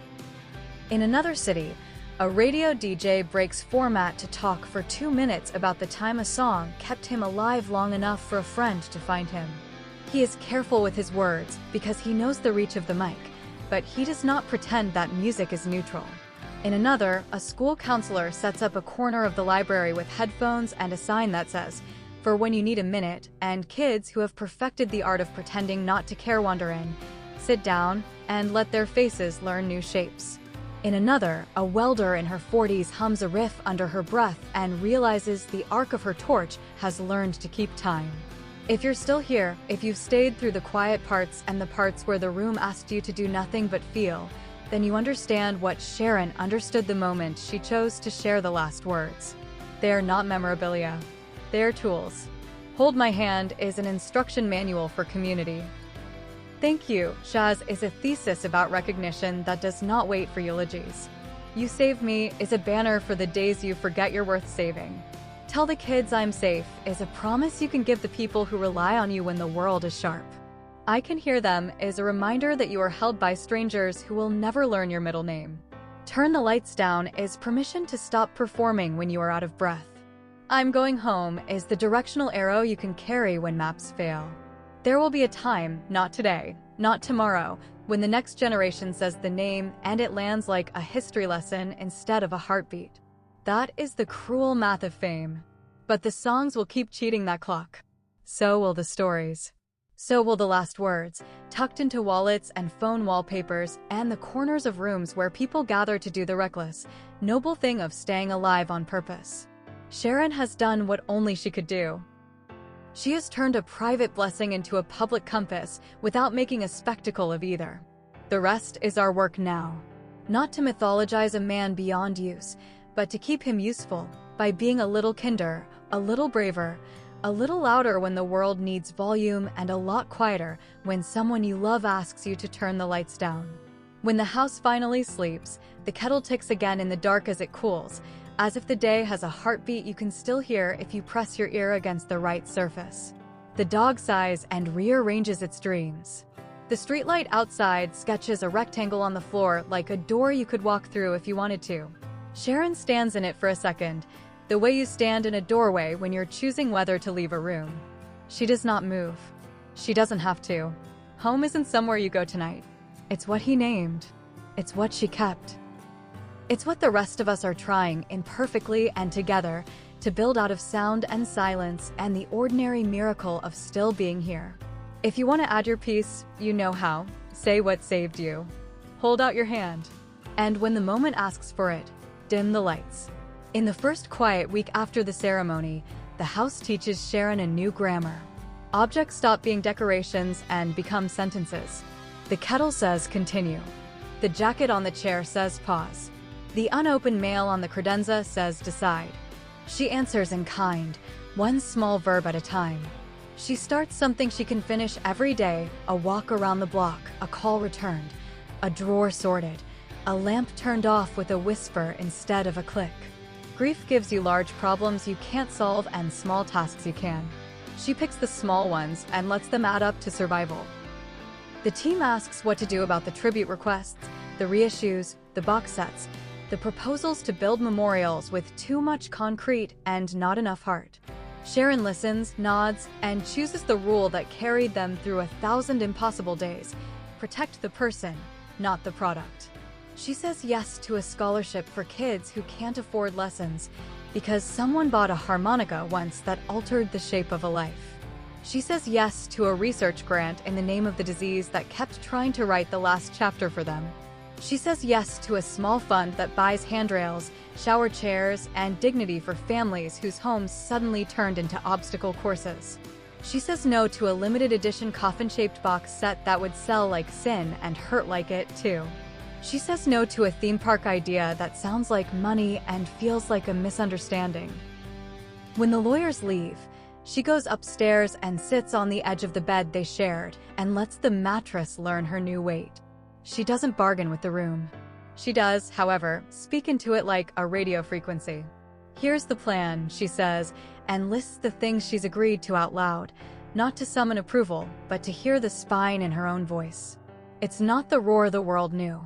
In another city, a radio DJ breaks format to talk for 2 minutes about the time a song kept him alive long enough for a friend to find him. He is careful with his words because he knows the reach of the mic, but he does not pretend that music is neutral. In another, a school counselor sets up a corner of the library with headphones and a sign that says, "For when you need a minute," and kids who have perfected the art of pretending not to care wander in, sit down, and let their faces learn new shapes. In another, a welder in her 40s hums a riff under her breath and realizes the arc of her torch has learned to keep time. If you're still here, if you've stayed through the quiet parts and the parts where the room asked you to do nothing but feel, then you understand what Sharon understood the moment she chose to share the last words. They are not memorabilia. They are tools. Hold My Hand is an instruction manual for community. Thank You, Shaz is a thesis about recognition that does not wait for eulogies. You Save Me is a banner for the days you forget you're worth saving. Tell the Kids I'm Safe is a promise you can give the people who rely on you when the world is sharp. I Can Hear Them is a reminder that you are held by strangers who will never learn your middle name. Turn the Lights Down is permission to stop performing when you are out of breath. I'm Going Home is the directional arrow you can carry when maps fail. There will be a time, not today, not tomorrow, when the next generation says the name and it lands like a history lesson instead of a heartbeat. That is the cruel math of fame. But the songs will keep cheating that clock. So will the stories. So will the last words, tucked into wallets and phone wallpapers and the corners of rooms where people gather to do the reckless, noble thing of staying alive on purpose. Sharon has done what only she could do. She has turned a private blessing into a public compass without making a spectacle of either. The rest is our work now. Not to mythologize a man beyond use, but to keep him useful by being a little kinder, a little braver, a little louder when the world needs volume, and a lot quieter when someone you love asks you to turn the lights down. When the house finally sleeps, the kettle ticks again in the dark as it cools, as if the day has a heartbeat you can still hear if you press your ear against the right surface. The dog sighs and rearranges its dreams. The streetlight outside sketches a rectangle on the floor like a door you could walk through if you wanted to. Sharon stands in it for a second, the way you stand in a doorway when you're choosing whether to leave a room. She does not move. She doesn't have to. Home isn't somewhere you go tonight. It's what he named. It's what she kept. It's what the rest of us are trying, imperfectly and together, to build out of sound and silence and the ordinary miracle of still being here. If you want to add your piece, you know how. Say what saved you. Hold out your hand. And when the moment asks for it, dim the lights. In the first quiet week after the ceremony, the house teaches Sharon a new grammar. Objects stop being decorations and become sentences. The kettle says continue. The jacket on the chair says pause. The unopened mail on the credenza says decide. She answers in kind, one small verb at a time. She starts something she can finish every day, a walk around the block, a call returned, a drawer sorted, a lamp turned off with a whisper instead of a click. Grief gives you large problems you can't solve and small tasks you can. She picks the small ones and lets them add up to survival. The team asks what to do about the tribute requests, the reissues, the box sets, the proposals to build memorials with too much concrete and not enough heart. Sharon listens, nods, and chooses the rule that carried them through 1,000 impossible days. Protect the person, not the product. She says yes to a scholarship for kids who can't afford lessons because someone bought a harmonica once that altered the shape of a life. She says yes to a research grant in the name of the disease that kept trying to write the last chapter for them. She says yes to a small fund that buys handrails, shower chairs, and dignity for families whose homes suddenly turned into obstacle courses. She says no to a limited edition coffin-shaped box set that would sell like sin and hurt like it, too. She says no to a theme park idea that sounds like money and feels like a misunderstanding. When the lawyers leave, she goes upstairs and sits on the edge of the bed they shared and lets the mattress learn her new weight. She doesn't bargain with the room. She does, however, speak into it like a radio frequency. Here's the plan, she says, and lists the things she's agreed to out loud, not to summon approval, but to hear the spine in her own voice. It's not the roar the world knew.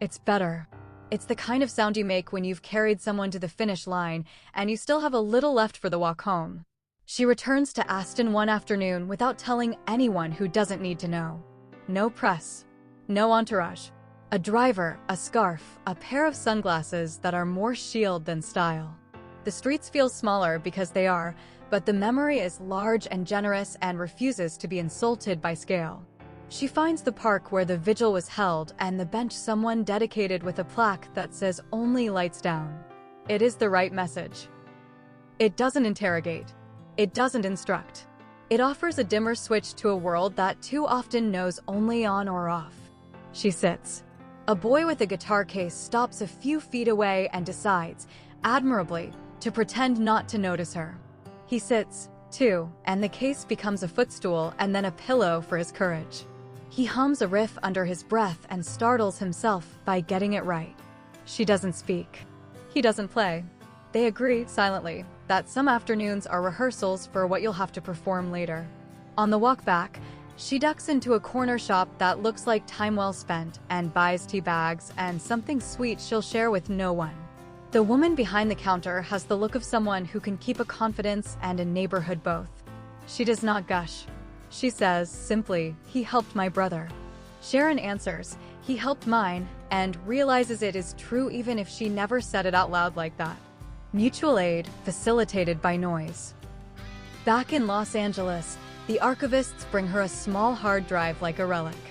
It's better. It's the kind of sound you make when you've carried someone to the finish line and you still have a little left for the walk home. She returns to Aston one afternoon without telling anyone who doesn't need to know. No press, no entourage. A driver, a scarf, a pair of sunglasses that are more shield than style. The streets feel smaller because they are, but the memory is large and generous and refuses to be insulted by scale. She finds the park where the vigil was held and the bench someone dedicated with a plaque that says "Only lights down." It is the right message. It doesn't interrogate. It doesn't instruct. It offers a dimmer switch to a world that too often knows only on or off. She sits. A boy with a guitar case stops a few feet away and decides, admirably, to pretend not to notice her. He sits, too, and the case becomes a footstool and then a pillow for his courage. He hums a riff under his breath and startles himself by getting it right. She doesn't speak. He doesn't play. They agree, silently, that some afternoons are rehearsals for what you'll have to perform later. On the walk back, she ducks into a corner shop that looks like time well spent and buys tea bags and something sweet she'll share with no one. The woman behind the counter has the look of someone who can keep a confidence and a neighborhood both. She does not gush. She says, simply, "He helped my brother." Sharon answers, "He helped mine," and realizes it is true even if she never said it out loud like that. Mutual aid, facilitated by noise. Back in Los Angeles, the archivists bring her a small hard drive like a relic.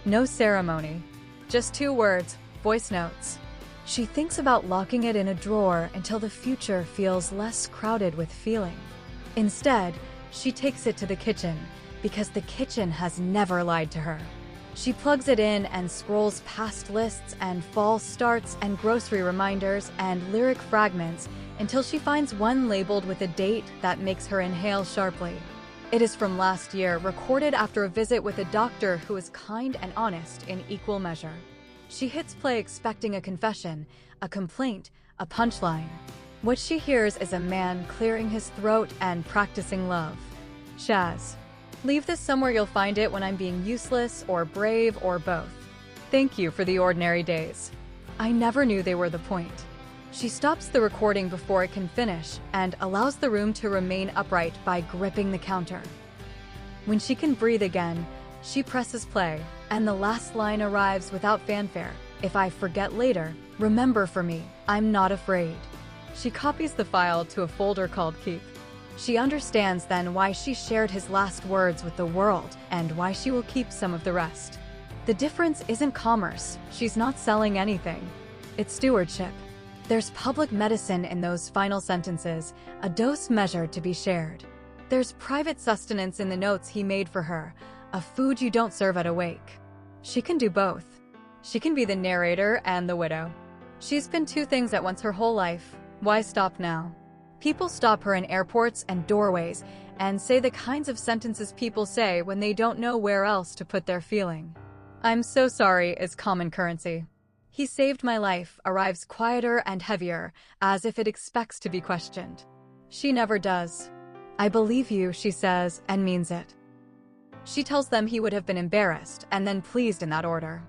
No ceremony. Just 2 words, voice notes. She thinks about locking it in a drawer until the future feels less crowded with feeling. Instead, she takes it to the kitchen, because the kitchen has never lied to her. She plugs it in and scrolls past lists and false starts and grocery reminders and lyric fragments until she finds one labeled with a date that makes her inhale sharply. It is from last year, recorded after a visit with a doctor who is kind and honest in equal measure. She hits play expecting a confession, a complaint, a punchline. What she hears is a man clearing his throat and practicing love. Shaz. Leave this somewhere you'll find it when I'm being useless or brave or both. Thank you for the ordinary days. I never knew they were the point. She stops the recording before it can finish and allows the room to remain upright by gripping the counter. When she can breathe again, she presses play, and the last line arrives without fanfare. "If I forget later, remember for me, I'm not afraid." She copies the file to a folder called Keep. She understands then why she shared his last words with the world and why she will keep some of the rest. The difference isn't commerce. She's not selling anything. It's stewardship. There's public medicine in those final sentences, a dose measured to be shared. There's private sustenance in the notes he made for her, a food you don't serve at a wake. She can do both. She can be the narrator and the widow. She's been 2 things at once her whole life. Why stop now? People stop her in airports and doorways and say the kinds of sentences people say when they don't know where else to put their feeling. "I'm so sorry" is common currency. "He saved my life" arrives quieter and heavier, as if it expects to be questioned. She never does. "I believe you," she says, and means it. She tells them he would have been embarrassed, and then pleased in that order.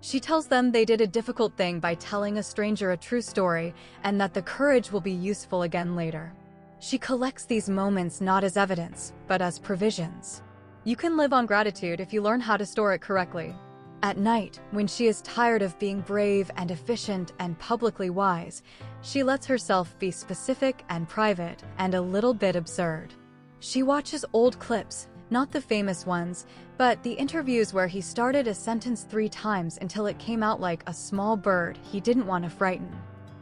She tells them they did a difficult thing by telling a stranger a true story, and that the courage will be useful again later. She collects these moments not as evidence, but as provisions. You can live on gratitude if you learn how to store it correctly. At night, when she is tired of being brave and efficient and publicly wise, she lets herself be specific and private and a little bit absurd. She watches old clips, not the famous ones, but the interviews where he started a sentence 3 times until it came out like a small bird he didn't want to frighten.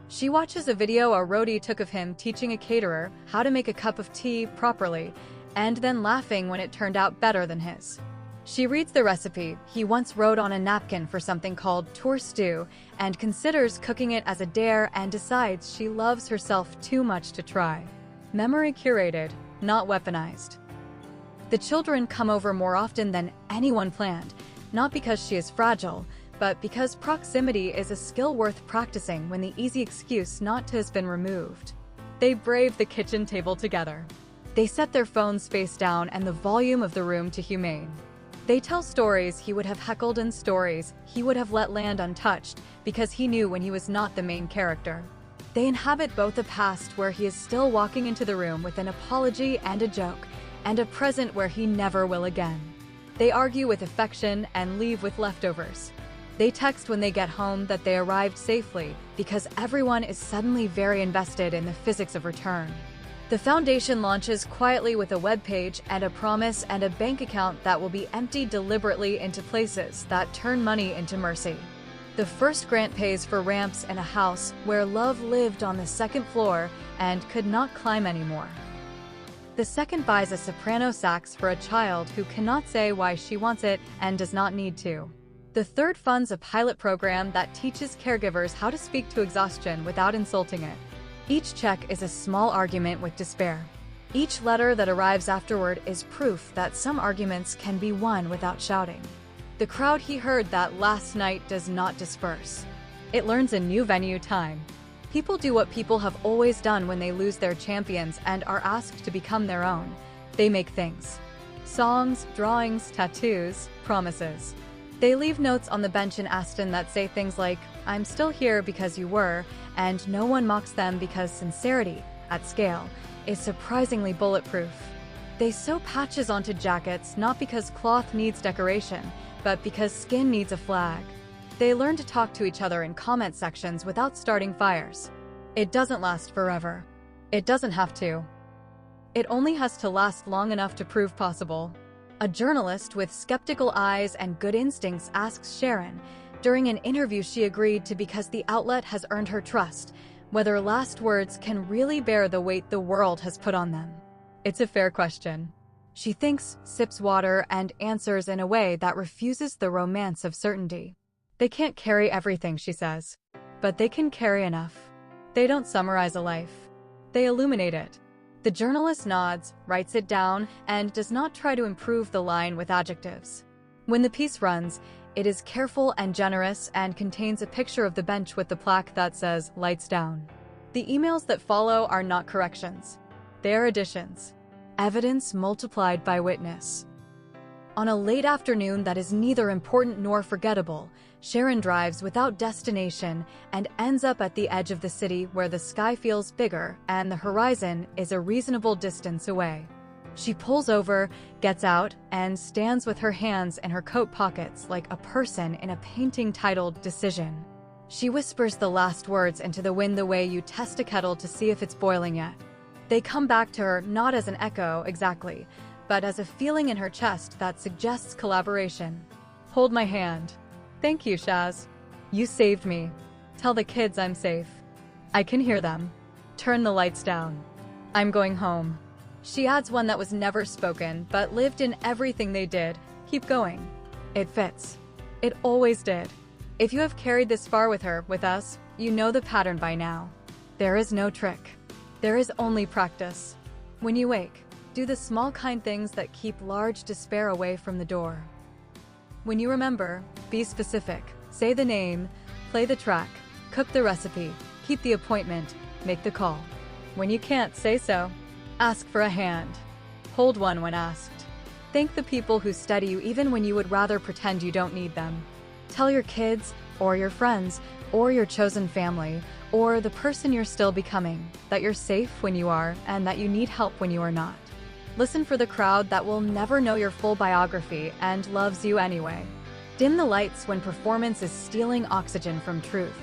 She watches a video a roadie took of him teaching a caterer how to make a cup of tea properly, and then laughing when it turned out better than his. She reads the recipe he once wrote on a napkin for something called tour stew and considers cooking it as a dare and decides she loves herself too much to try. Memory curated, not weaponized. The children come over more often than anyone planned, not because she is fragile, but because proximity is a skill worth practicing when the easy excuse not to has been removed. They brave the kitchen table together. They set their phones face down and the volume of the room to humane. They tell stories he would have heckled and stories he would have let land untouched because he knew when he was not the main character. They inhabit both a past where he is still walking into the room with an apology and a joke, and a present where he never will again. They argue with affection and leave with leftovers. They text when they get home that they arrived safely because everyone is suddenly very invested in the physics of return. The foundation launches quietly with a webpage and a promise and a bank account that will be emptied deliberately into places that turn money into mercy. The first grant pays for ramps in a house where love lived on the second floor and could not climb anymore. The second buys a soprano sax for a child who cannot say why she wants it and does not need to. The third funds a pilot program that teaches caregivers how to speak to exhaustion without insulting it. Each check is a small argument with despair. Each letter that arrives afterward is proof that some arguments can be won without shouting. The crowd he heard that last night does not disperse. It learns a new venue time. People do what people have always done when they lose their champions and are asked to become their own. They make things. Songs, drawings, tattoos, promises. They leave notes on the bench in Aston that say things like, "I'm still here because you were," and no one mocks them because sincerity, at scale, is surprisingly bulletproof. They sew patches onto jackets not because cloth needs decoration, but because skin needs a flag. They learn to talk to each other in comment sections without starting fires. It doesn't last forever. It doesn't have to. It only has to last long enough to prove possible. A journalist with skeptical eyes and good instincts asks Sharon, during an interview she agreed to because the outlet has earned her trust, whether last words can really bear the weight the world has put on them. It's a fair question. She thinks, sips water, and answers in a way that refuses the romance of certainty. They can't carry everything, she says, but they can carry enough. They don't summarize a life. They illuminate it. The journalist nods, writes it down, and does not try to improve the line with adjectives. When the piece runs, it is careful and generous and contains a picture of the bench with the plaque that says, "Lights down." The emails that follow are not corrections. They are additions. Evidence multiplied by witness. On a late afternoon that is neither important nor forgettable, Sharon drives without destination and ends up at the edge of the city where the sky feels bigger and the horizon is a reasonable distance away. She pulls over, gets out, and stands with her hands in her coat pockets like a person in a painting titled Decision. She whispers the last words into the wind the way you test a kettle to see if it's boiling yet. They come back to her not as an echo exactly, but as a feeling in her chest that suggests collaboration. "Hold my hand." "Thank you, Shaz. You saved me." "Tell the kids I'm safe." "I can hear them." "Turn the lights down." "I'm going home." She adds one that was never spoken, but lived in everything they did. "Keep going." It fits. It always did. If you have carried this far with her, with us, you know the pattern by now. There is no trick. There is only practice. When you wake, do the small kind things that keep large despair away from the door. When you remember, be specific. Say the name, play the track, cook the recipe, keep the appointment, make the call. When you can't say so, ask for a hand. Hold one when asked. Thank the people who steady you even when you would rather pretend you don't need them. Tell your kids, or your friends, or your chosen family, or the person you're still becoming, that you're safe when you are and that you need help when you are not. Listen for the crowd that will never know your full biography and loves you anyway. Dim the lights when performance is stealing oxygen from truth.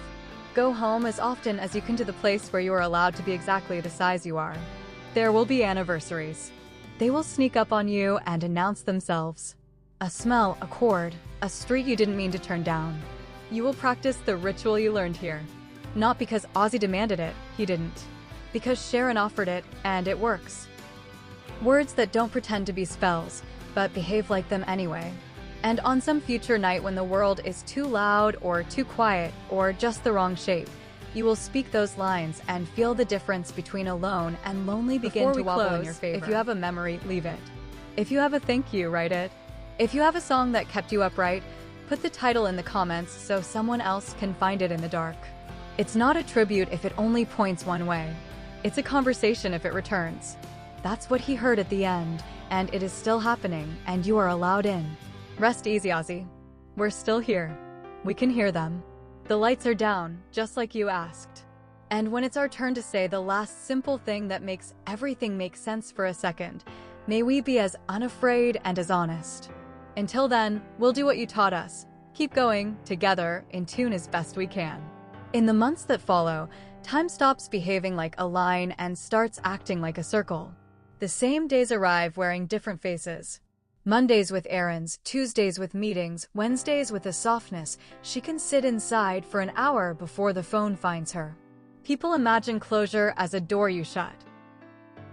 Go home as often as you can to the place where you are allowed to be exactly the size you are. There will be anniversaries. They will sneak up on you and announce themselves. A smell, a chord, a street you didn't mean to turn down. You will practice the ritual you learned here. Not because Ozzy demanded it, he didn't. Because Sharon offered it, and it works. Words that don't pretend to be spells, but behave like them anyway. And on some future night when the world is too loud or too quiet or just the wrong shape, you will speak those lines and feel the difference between alone and lonely begin to wobble in your favor. If you have a memory, leave it. If you have a thank you, write it. If you have a song that kept you upright, put the title in the comments so someone else can find it in the dark. It's not a tribute if it only points one way. It's a conversation if it returns. That's what he heard at the end, and it is still happening, and you are allowed in. Rest easy, Ozzy. We're still here. We can hear them. The lights are down, just like you asked. And when it's our turn to say the last simple thing that makes everything make sense for a second, may we be as unafraid and as honest. Until then, we'll do what you taught us. Keep going, together, in tune as best we can. In the months that follow, time stops behaving like a line and starts acting like a circle. The same days arrive wearing different faces. Mondays with errands, Tuesdays with meetings, Wednesdays with a softness she can sit inside for an hour before the phone finds her. People imagine closure as a door you shut.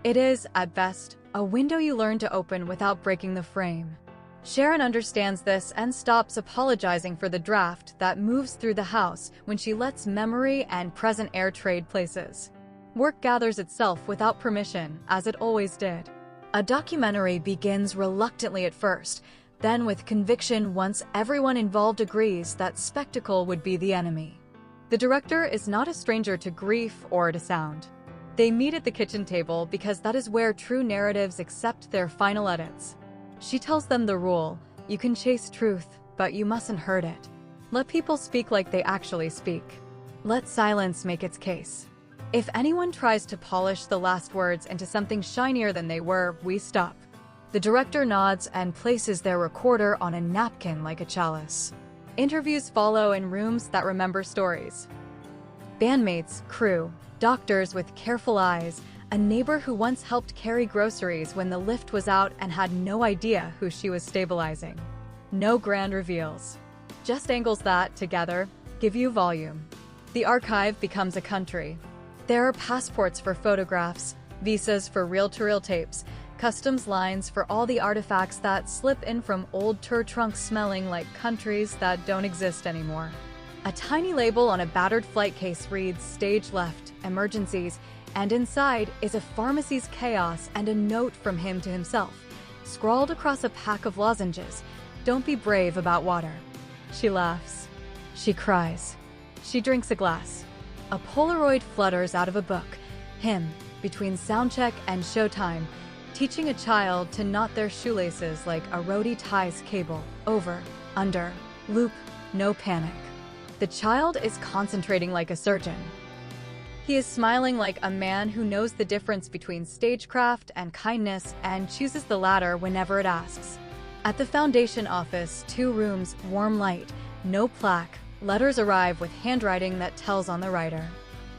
It is, at best, a window you learn to open without breaking the frame. Sharon understands this and stops apologizing for the draft that moves through the house when she lets memory and present air trade places. Work gathers itself without permission, as it always did. A documentary begins reluctantly at first, then with conviction once everyone involved agrees that spectacle would be the enemy. The director is not a stranger to grief or to sound. They meet at the kitchen table because that is where true narratives accept their final edits. She tells them the rule: you can chase truth, but you mustn't hurt it. Let people speak like they actually speak. Let silence make its case. If anyone tries to polish the last words into something shinier than they were, we stop. The director nods and places their recorder on a napkin like a chalice. Interviews follow in rooms that remember stories. Bandmates, crew, doctors with careful eyes, a neighbor who once helped carry groceries when the lift was out and had no idea who she was stabilizing. No grand reveals. Just angles that, together, give you volume. The archive becomes a country. There are passports for photographs, visas for reel-to-reel tapes, customs lines for all the artifacts that slip in from old tour trunks smelling like countries that don't exist anymore. A tiny label on a battered flight case reads "Stage left, emergencies," and inside is a pharmacy's chaos and a note from him to himself, scrawled across a pack of lozenges: "Don't be brave about water." She laughs. She cries. She drinks a glass. A Polaroid flutters out of a book, him, between soundcheck and showtime, teaching a child to knot their shoelaces like a roadie ties cable, over, under, loop, no panic. The child is concentrating like a surgeon. He is smiling like a man who knows the difference between stagecraft and kindness and chooses the latter whenever it asks. At the foundation office, 2 rooms, warm light, no plaque. Letters arrive with handwriting that tells on the writer.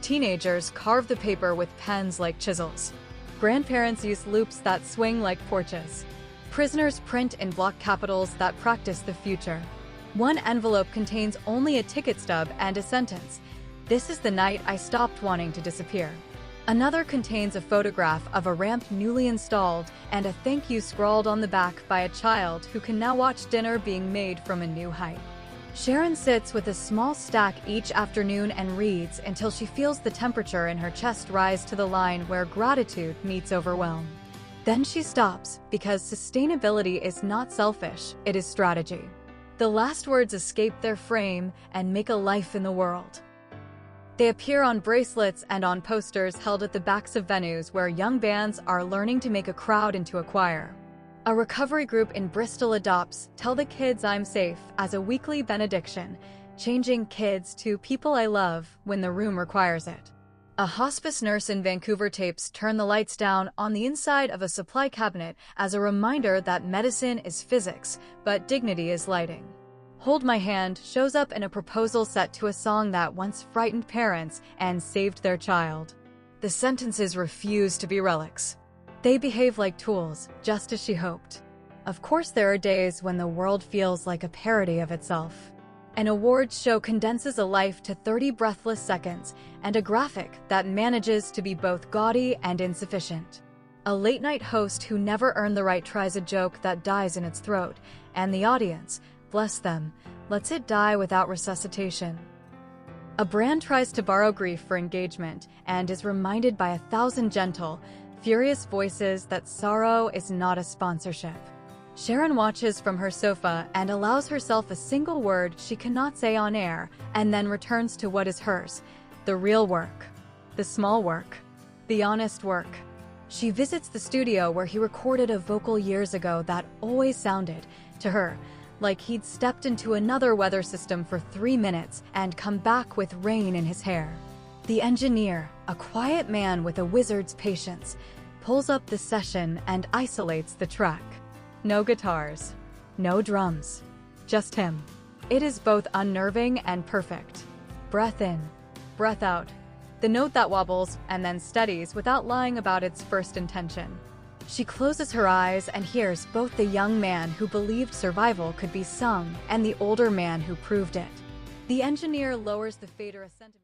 Teenagers carve the paper with pens like chisels. Grandparents use loops that swing like porches. Prisoners print in block capitals that practice the future. One envelope contains only a ticket stub and a sentence: "This is the night I stopped wanting to disappear." Another contains a photograph of a ramp newly installed and a thank you scrawled on the back by a child who can now watch dinner being made from a new height. Sharon sits with a small stack each afternoon and reads until she feels the temperature in her chest rise to the line where gratitude meets overwhelm. Then she stops, because sustainability is not selfish, it is strategy. The last words escape their frame and make a life in the world. They appear on bracelets and on posters held at the backs of venues where young bands are learning to make a crowd into a choir. A recovery group in Bristol adopts "Tell the Kids I'm Safe" as a weekly benediction, changing kids to "people I love" when the room requires it. A hospice nurse in Vancouver tapes "Turn the Lights Down" on the inside of a supply cabinet as a reminder that medicine is physics, but dignity is lighting. "Hold My Hand" shows up in a proposal set to a song that once frightened parents and saved their child. The sentences refuse to be relics. They behave like tools, just as she hoped. Of course, there are days when the world feels like a parody of itself. An awards show condenses a life to 30 breathless seconds, and a graphic that manages to be both gaudy and insufficient. A late-night host who never earned the right tries a joke that dies in its throat, and the audience, bless them, lets it die without resuscitation. A brand tries to borrow grief for engagement and is reminded by 1,000 gentle, furious voices that sorrow is not a sponsorship. Sharon watches from her sofa and allows herself a single word she cannot say on air, and then returns to what is hers: the real work, the small work, the honest work. She visits the studio where he recorded a vocal years ago that always sounded, to her, like he'd stepped into another weather system for 3 minutes and come back with rain in his hair. The engineer, a quiet man with a wizard's patience, pulls up the session and isolates the track. No guitars, no drums, just him. It is both unnerving and perfect. Breath in, breath out. The note that wobbles and then steadies without lying about its first intention. She closes her eyes and hears both the young man who believed survival could be sung and the older man who proved it. The engineer lowers the fader a centimeter.